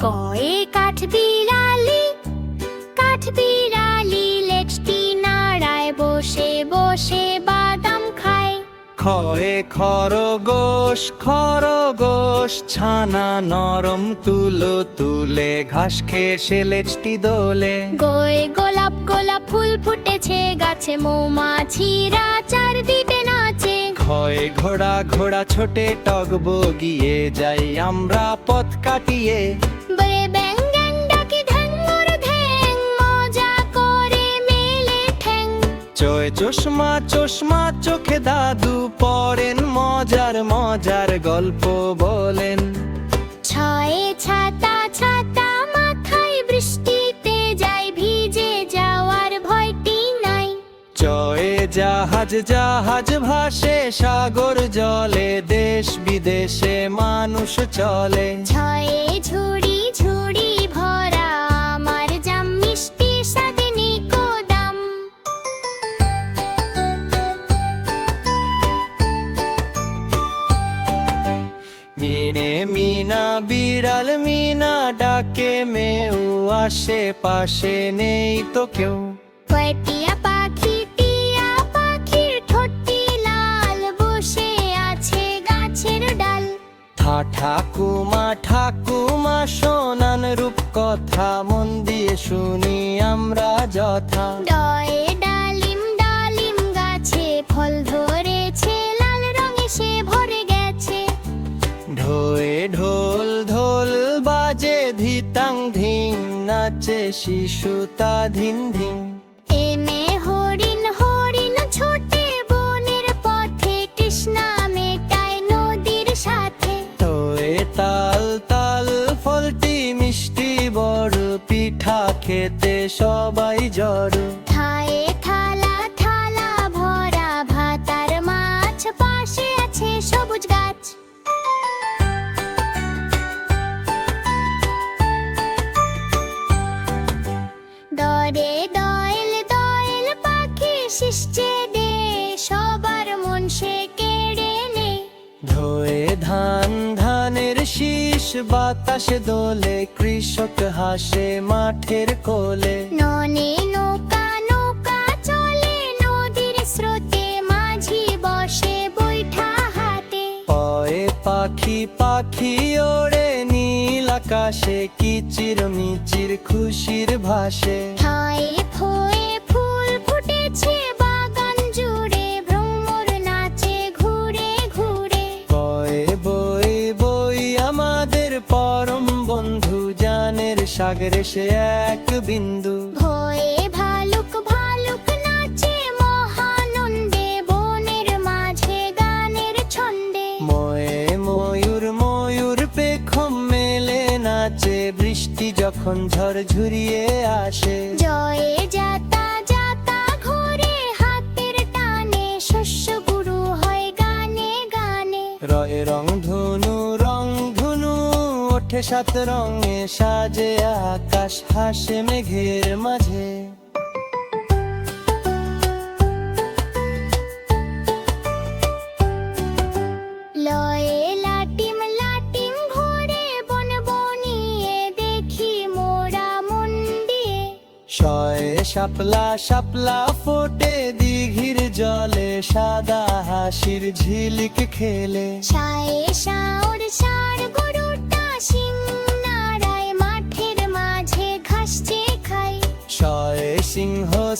কয়ে কাঠবিড়ালি লেজটি নাড়ায়, বসে বসে বাদাম খায়। খয়ে খরগোশ ছানা নরম তুলে ঘাস খেয়ে সে লেজটি দোলে। গয়ে গোলাপ ফুল ফুটেছে গাছে, মৌমাছিরা চারদিকে নাচে। খয়ে ঘোড়া ছোটে টগবগিয়ে যাই আমরা পথ কাটিয়ে। বে ব্যাং গ্যাং ডাকি ঢ্যাং মোর ঢ্যাং, মজা করে মেলে ঠ্যাং। চোয় চশমা চোখে দাদু পড়েন, মজার গল্প বলেন। ছয়ে ছাতা মাথায়, বৃষ্টিতে যাই ভিজে যাওয়ার ভয়টি নাই। চয়ে জাহাজ ভাসে সাগর জলে, দেশ বিদেশে মানুষ চলে। ছয়ে ঝুড়ি ভরা আমার জাম, মিষ্টি স্বাদে নিকো দাম। মিনা বিড়াল মিনা ডাকে মেউ, আশেপাশে নেই তো কেউ। টিয়া পাখির ঠোঁটটি লাল, বসে আছে গাছের ডাল। ঠাকুমা শোনান রূপ কথা, মন দিয়ে শুনি আমরা যথা। ডয়ে ডালিম গাছে ফল ধরেছে, লাল রঙে সে ভরে গেছে। ঢোয়ে ঢোল বাজে, ধিতাং ধিং নাচে শিশু তা ধিন ধিন। এনে হরিণ ছোটে বনের পথে, তৃষ্ণা মেটায় নদীর সাথে। তোয়ে তাল ফলটি মিষ্টি বড়, পিঠা খেতে সবাই জড়। থায়ে থালা ভরা ভাত আর মাছ, পাশে আছে সবুজ গাছ। দরে দোয়েল পাখি শিশছে দে, সবার মন সে কেড়ে নে। ধোয়ে ধানের শীষ বাতাসে দোলে, কৃষক হাসে মাঠের কোলে। ননে নৌকা চলে নদীর স্রোতে, মাঝি বসে বৈঠা হাতে। পয়ে পাখি ওড়ে নীল আকাশে, কিচির খুশির ভাসে। ঠায়ে ফয়ে ফুল ফুটেছে বাগান জুড়ে, ভ্রমর নাচে ঘুরে ঘুরে। বয়ে বই আমাদের পরম বন্ধু, জানের সাগরে সে এক বিন্দু। ভয়ে ভালুক নাচে মহানন্দে, বনের মাঝে গানের ছন্দে। ময়ে ময়ূর পেখম মেলে নাচে, বৃষ্টি যখন ঝড় ঝুরিয়ে আসে। জয়ে যাতা ঘোরে হাতের টানে, শস্য গুরু হয় গানে গানে। রয়ে রং ধনু ওঠে সাত রঙে, সাজে আকাশ হাসে মেঘের মাঝে। লয়ে লাটিম ঘোরে বন বনিয়ে, দেখি মোরা মন দিয়ে। শয়ে শাপলা ফোটে দিঘির জলে, সাদা হাসির ঝিলিক খেলে। ছায়ে ষাঁড় গরুটা শিং নাড়ায়, মাঠের মাঝে ঘাস চেয়ে খায়। শয়ে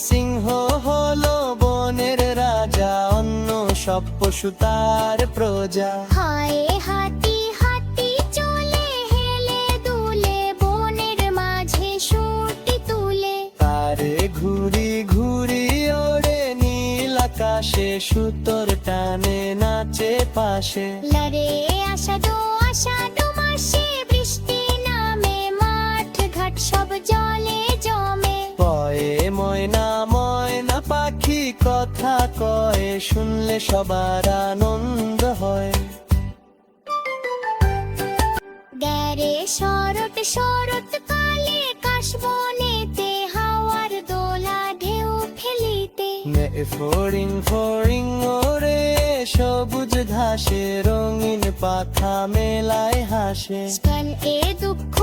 সিংহ হলো বনের রাজা, অন্য সব পশু তার প্রজা। হায় হাতি চলে হেলে দুলে, বনের মাঝে সুরটি তুলে। তারে ঘুরি ওড়ে নীল আকাশে, সুতোর টানে নাচে পাশে। লরে আষাঢ় মাসে, বৃষ্টি নামে মাঠ ঘাট সব জলে জমে। পয়ে ময়না পাখি কথা কয়, শুনলে সবার আনন্দ হয়। গ্যারে শরৎ কালে, কাশবনেতে হাওয়ার দোলা ঢেউ ফেলিতে। ফড়িং ওরে সবুজ ঘাসে, রঙিন পাখা মেলায় হাসে। স্কান এ দুঃখ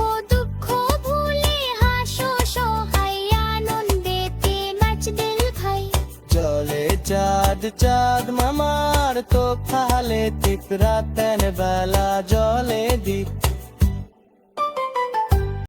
চাঁদ চাঁদ মামার তো খালে তিত রাতের বেলা জলে